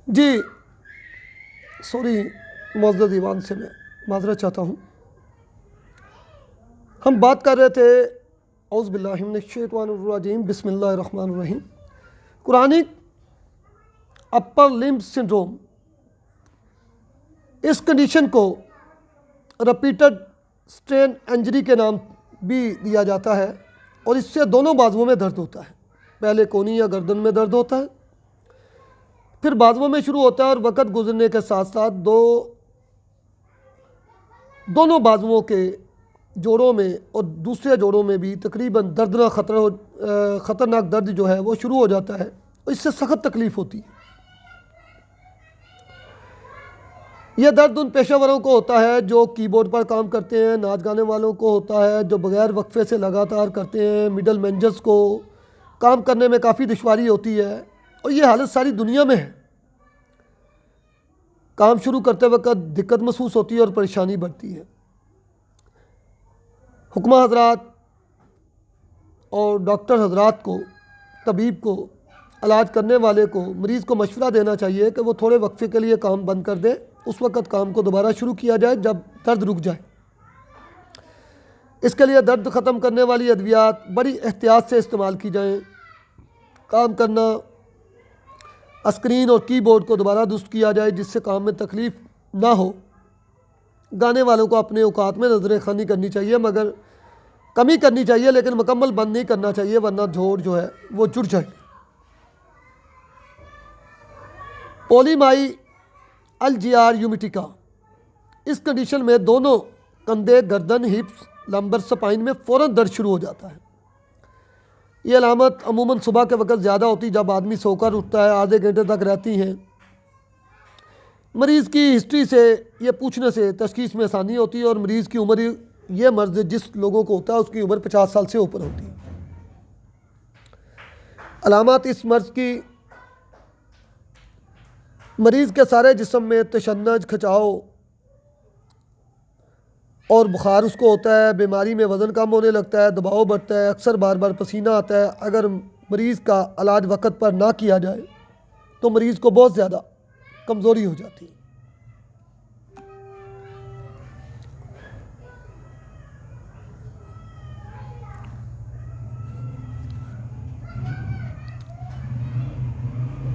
जी sorry, मौजूदा दीवान से मैं माजरत चाहता हूँ। हम बात कर रहे थे औज़ बिल्लाहि मिनश शैतानिर रजीम, बिस्मिल्लाहिर रहमानिर रहीम। क्रॉनिक अपर लिम्ब सिंड्रोम, इस कंडीशन को रिपीटेड स्ट्रेन इंजरी के नाम भी दिया जाता है और इससे दोनों बाजुओं में दर्द होता है। पहले कोहनी या गर्दन में दर्द होता है, फिर बाजुओं में शुरू होता है और वक़्त गुजरने के साथ साथ दोनों बाजुओं के जोड़ों में और दूसरे जोड़ों में भी तकरीबन ख़तरनाक दर्द जो है वो शुरू हो जाता है और इससे सख्त तकलीफ़ होती है। यह दर्द उन पेशेवरों को होता है जो कीबोर्ड पर काम करते हैं, नाच गाने वालों को होता है जो बग़ैर वक्फे से लगातार करते हैं, मिडल मैनेजर्स को काम करने में काफ़ी दुश्वारी होती है और ये हालत सारी दुनिया में है। काम शुरू करते वक्त दिक्कत महसूस होती है और परेशानी बढ़ती है। हुक्मा हजरात और डॉक्टर हजरात को, तबीब को, इलाज करने वाले को मरीज़ को मशवरा देना चाहिए कि वो थोड़े वक्फे के लिए काम बंद कर दे, उस वक़्त काम को दोबारा शुरू किया जाए जब दर्द रुक जाए। इसके लिए दर्द ख़त्म करने वाली अद्वियात बड़ी एहतियात से इस्तेमाल की जाएँ। काम करना, स्क्रीन और कीबोर्ड को दोबारा दुरुस्त किया जाए जिससे काम में तकलीफ़ ना हो। गाने वालों को अपने औकात में नज़र ख़ानी करनी चाहिए, मगर कमी करनी चाहिए, लेकिन मुकम्मल बंद नहीं करना चाहिए वरना जोड़ जो है वो जुड़ जाए। पोलीमाइअल्जिया यूमेटिका, इस कंडीशन में दोनों कंधे, गर्दन, हिप्स, लंबर स्पाइन में फ़ौरन दर्द शुरू हो जाता है। ये अलामत अमूमन सुबह के वक्त ज़्यादा होती जब आदमी सोकर उठता है, आधे घंटे तक रहती हैं। मरीज़ की हिस्ट्री से ये पूछने से तशख़ीस में आसानी होती है और मरीज़ की उम्र, ये मर्ज़ जिस लोगों को होता है उसकी उम्र 50 साल से ऊपर होती है। अलामत इस मर्ज़ की मरीज़ के सारे जिस्म में तशन्नुज, खिंचाव और बुखार उसको होता है। बीमारी में वज़न कम होने लगता है, दबाव बढ़ता है, अक्सर बार बार पसीना आता है। अगर मरीज़ का इलाज वक़्त पर ना किया जाए तो मरीज़ को बहुत ज़्यादा कमज़ोरी हो जाती है।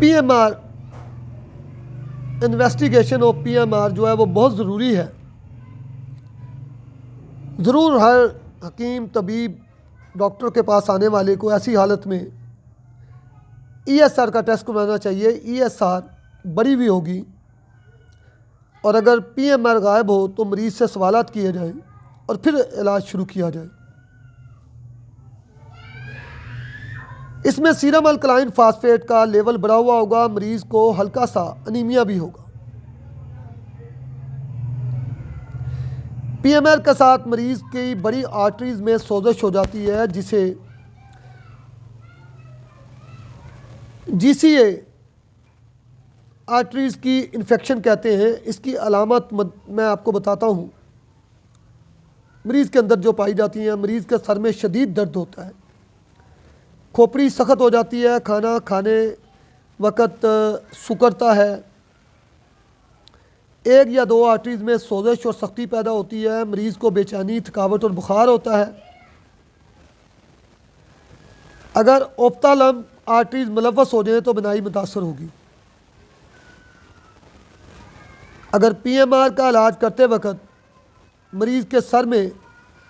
PMR, इन्वेस्टिगेशन ऑफ PMR जो है वो बहुत ज़रूरी है। ज़रूर हर हकीम, तबीब, डॉक्टर के पास आने वाले को ऐसी हालत में ESR का टेस्ट करवाना चाहिए। ESR बड़ी हुई होगी और अगर PMR गायब हो तो मरीज़ से सवालात किए जाएं और फिर इलाज शुरू किया जाए। इसमें सीरम अल्कलाइन फास्फेट का लेवल बढ़ा हुआ होगा, मरीज़ को हल्का सा अनीमिया भी होगा। PMR के साथ मरीज़ की बड़ी आर्टरीज़ में सोजश हो जाती है जिसे GCA आर्टरीज़ की इन्फेक्शन कहते हैं। इसकी अलामत मैं आपको बताता हूँ। मरीज़ के अंदर जो पाई जाती हैं, मरीज़ के सर में शदीद दर्द होता है, खोपड़ी सख्त हो जाती है, खाना खाने वक़्त सुकड़ता है, एक या दो आर्टरीज़ में सोजश और सख्ती पैदा होती है, मरीज़ को बेचैनी, थकावट और बुखार होता है। अगर ओफ्थाल्म आर्टरीज़ मुलव्वस हो जाए तो बिनाई मुतासर होगी। अगर PMR का इलाज करते वक्त मरीज़ के सर में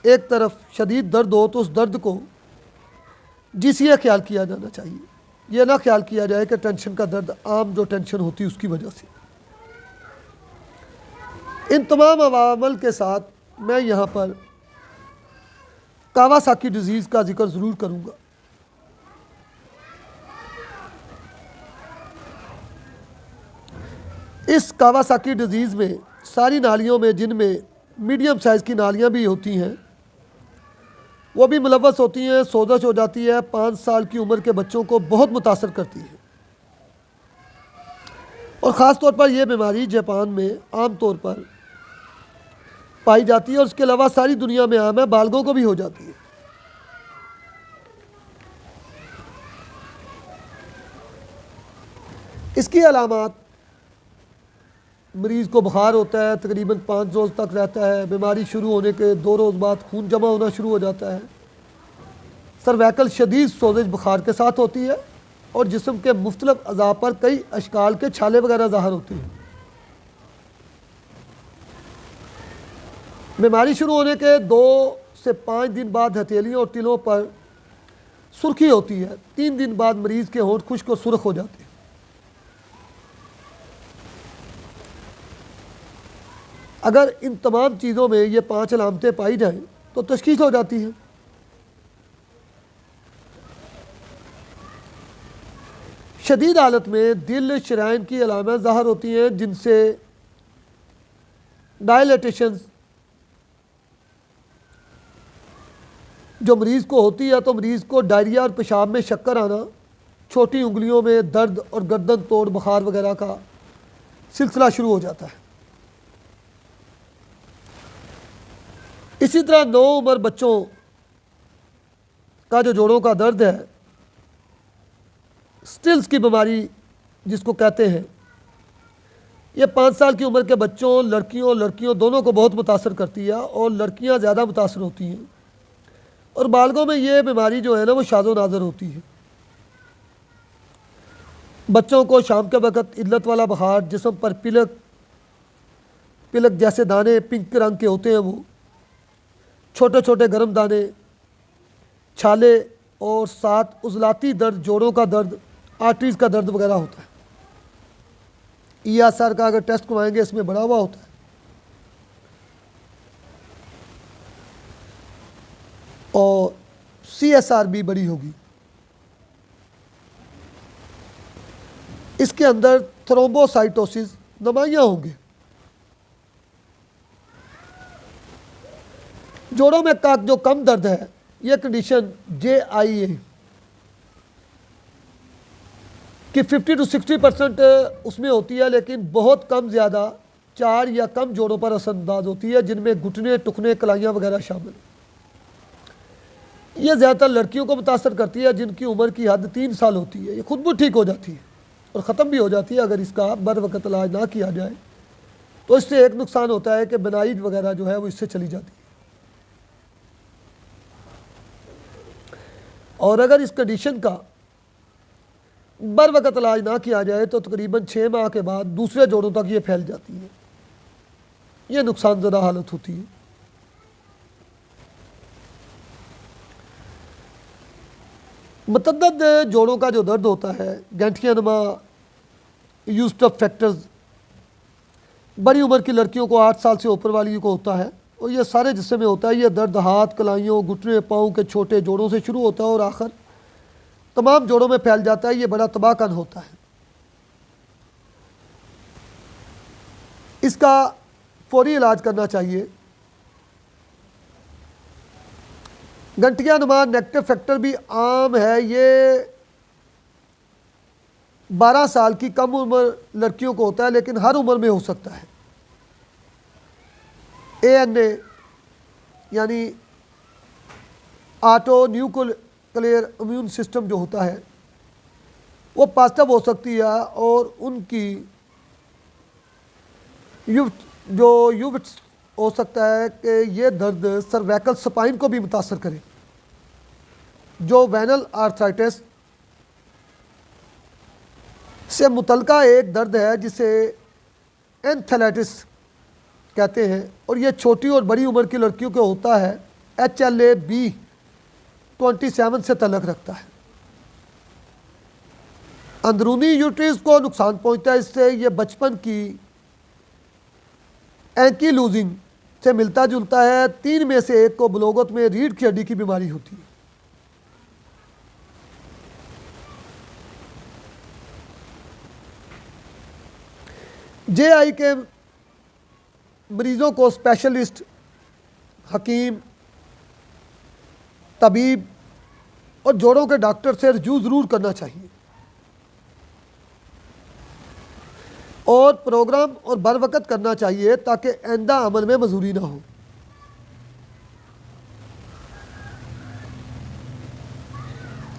एक तरफ शदीद दर्द हो तो उस दर्द को GCA ख्याल किया जाना चाहिए। यह ना ख्याल किया जाए कि टेंशन का दर्द, आम जो टेंशन होती है उसकी वजह से। इन तमाम अवामल के साथ मैं यहाँ पर कावासाकी डिज़ीज़ का जिक्र ज़रूर करूँगा। इस कावासाकी डिज़ीज़ में सारी नालियों में, जिनमें मीडियम साइज़ की नालियाँ भी होती हैं, वो भी मुलव्वस होती हैं, सोजश हो जाती है। 5 साल की उम्र के बच्चों को बहुत मुतासर करती है और ख़ास तौर पर यह बीमारी जापान में आम तौर पर पाई जाती है और उसके अलावा सारी दुनिया में आम है, बालगों को भी हो जाती है। इसकी अलामात मरीज़ को बुखार होता है, तकरीबन 5 रोज़ तक रहता है। बीमारी शुरू होने के 2 रोज़ बाद खून जमा होना शुरू हो जाता है। सर्वाइकल शदीद सोजिश बुखार के साथ होती है और जिस्म के मुख्तलिफ अज़ा पर कई अशकाल के छाले वगैरह ज़ाहिर होती हैं। बीमारी शुरू होने के 2 से 5 दिन बाद हथेलियों और तिलों पर सुर्खी होती है। 3 दिन बाद मरीज़ के होंठ खुश्क और सुर्ख हो जाते हैं। अगर इन तमाम चीज़ों में ये 5 अलामतें पाई जाएं तो तशख़ीस हो जाती है। शदीद हालत में दिल शराइन की अलामत ज़ाहिर होती हैं, जिनसे डायलेटेशन जो मरीज़ को होती है, तो मरीज़ को डायरिया और पेशाब में शक्कर आना, छोटी उंगलियों में दर्द और गर्दन तोड़ बुखार वगैरह का सिलसिला शुरू हो जाता है। इसी तरह नौ उम्र बच्चों का जो जोड़ों का दर्द है, स्टिल्स की बीमारी जिसको कहते हैं, ये 5 साल की उम्र के बच्चों, लड़कियों दोनों को बहुत मुतासर करती है और लड़कियां ज़्यादा मुतासर होती हैं। और बालगों में ये बीमारी जो है ना, वो शाज़ो नाज़र होती है। बच्चों को शाम के वक़्त इल्लत वाला बुखार, जिस्म पर पिलक जैसे दाने पिंक रंग के होते हैं, वो छोटे छोटे गर्म दाने, छाले और साथ उजलाती दर्द, जोड़ों का दर्द, आर्टरीज़ का दर्द वगैरह होता है। ESR का अगर टेस्ट करवाएंगे इसमें बढ़ा हुआ होता है। और CSR भी बड़ी होगी। इसके अंदर थ्रोम्बोसाइटोसिस नुमायाँ होंगे। जोड़ों में का जो कम दर्द है, यह कंडीशन JIA कि 50 to 60% उसमें होती है, लेकिन बहुत कम ज़्यादा 4 या कम जोड़ों पर असरअंदाज होती है, जिनमें घुटने, टुकने, कलाइयाँ वगैरह शामिल। यह ज़्यादातर लड़कियों को मुतासर करती है, जिनकी उम्र की हद 3 साल होती है। ये खुद भी ठीक हो जाती है और ख़त्म भी हो जाती है अगर इसका बर वक़्त इलाज ना किया जाए। तो इससे एक नुकसान होता है कि बेनाइज वगैरह जो है वो इससे चली जाती है। और अगर इस कंडीशन का बर वक़्त इलाज ना किया जाए तो तकरीबन 6 माह के बाद दूसरे जोड़ों तक ये फैल जाती है। ये नुकसानज़दा हालत होती है। मतअद्दिद जोड़ों का जो दर्द होता है, गैंठियानुमा यूज्ड अप फैक्टर्स, बड़ी उम्र की लड़कियों को 8 साल से ऊपर वाली को होता है और ये सारे जिस्म में होता है। ये दर्द हाथ, कलाइयों, घुटने, पाँव के छोटे जोड़ों से शुरू होता है और आखिर तमाम जोड़ों में फैल जाता है। ये बड़ा तबाहकन होता है। इसका फौरी इलाज करना चाहिए। गंठियानुमा नेगेटिव फैक्टर भी आम है। ये 12 साल की कम उम्र लड़कियों को होता है, लेकिन हर उम्र में हो सकता है। ANA यानी ऑटो न्यूक्लियर इम्यून सिस्टम जो होता है वो पॉजिटिव हो सकती है और उनकी यूविट्स हो सकता है कि ये दर्द सर्वाइकल स्पाइन को भी मुतासर करे, जो वेनल आर्थराइटिस से मुतलका एक दर्द है जिसे एंथेलाइटिस कहते हैं। और ये छोटी और बड़ी उम्र की लड़कियों को होता है। HLA-B27 से तल्लुक़ रखता है। अंदरूनी यूट्रस को नुकसान पहुंचता है इससे। ये बचपन की एंकीलूजिंग से मिलता जुलता है। 3 में से 1 को बलोगत में रीढ़ की हड्डी की बीमारी होती है। JI के मरीज़ों को स्पेशलिस्ट, हकीम, तबीब और जोड़ों के डॉक्टर से रजू ज़रूर करना चाहिए और प्रोग्राम और बर वक़्त करना चाहिए ताकि आइंदा अमल में मजूरी ना हो।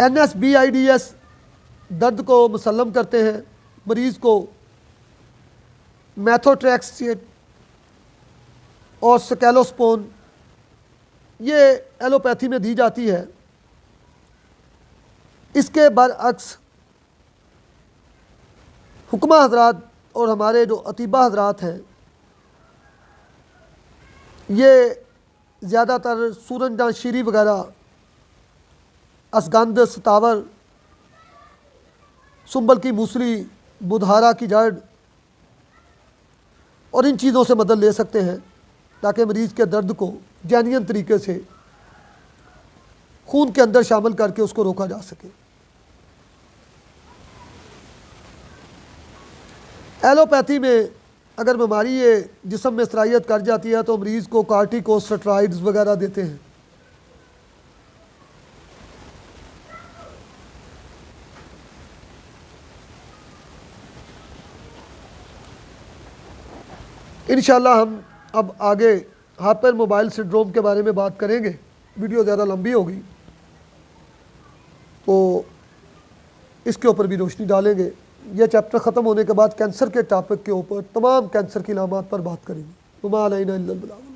NSBIDS दर्द को मुसल्लम करते हैं। मरीज़ को मैथोट्रेक्सेट और स्कैलोस्पोन ये एलोपैथी में दी जाती है। इसके बरअक्स हुक्मा हजरात और हमारे जो अतीबा हजरात हैं ये ज़्यादातर सूरजदान शीरी वगैरह, असगंध, सतावर, सुंबल की मूसली, बुधारा की जड़ और इन चीज़ों से मदद ले सकते हैं ताकि मरीज़ के दर्द को जैनियन तरीके से खून के अंदर शामिल करके उसको रोका जा सके। एलोपैथी में अगर बीमारी ये जिस्म में सराहियत कर जाती है तो मरीज़ को कार्टिकोस्टेरॉइड्स वगैरह देते हैं। इंशाल्लाह हम अब आगे हाइपर मोबाइल सिंड्रोम के बारे में बात करेंगे। वीडियो ज़्यादा लंबी होगी तो इसके ऊपर भी रोशनी डालेंगे। यह चैप्टर ख़त्म होने के बाद कैंसर के टॉपिक के ऊपर तमाम कैंसर की अलामात पर बात करेंगे। वमा अलैना इल्लल बलाग।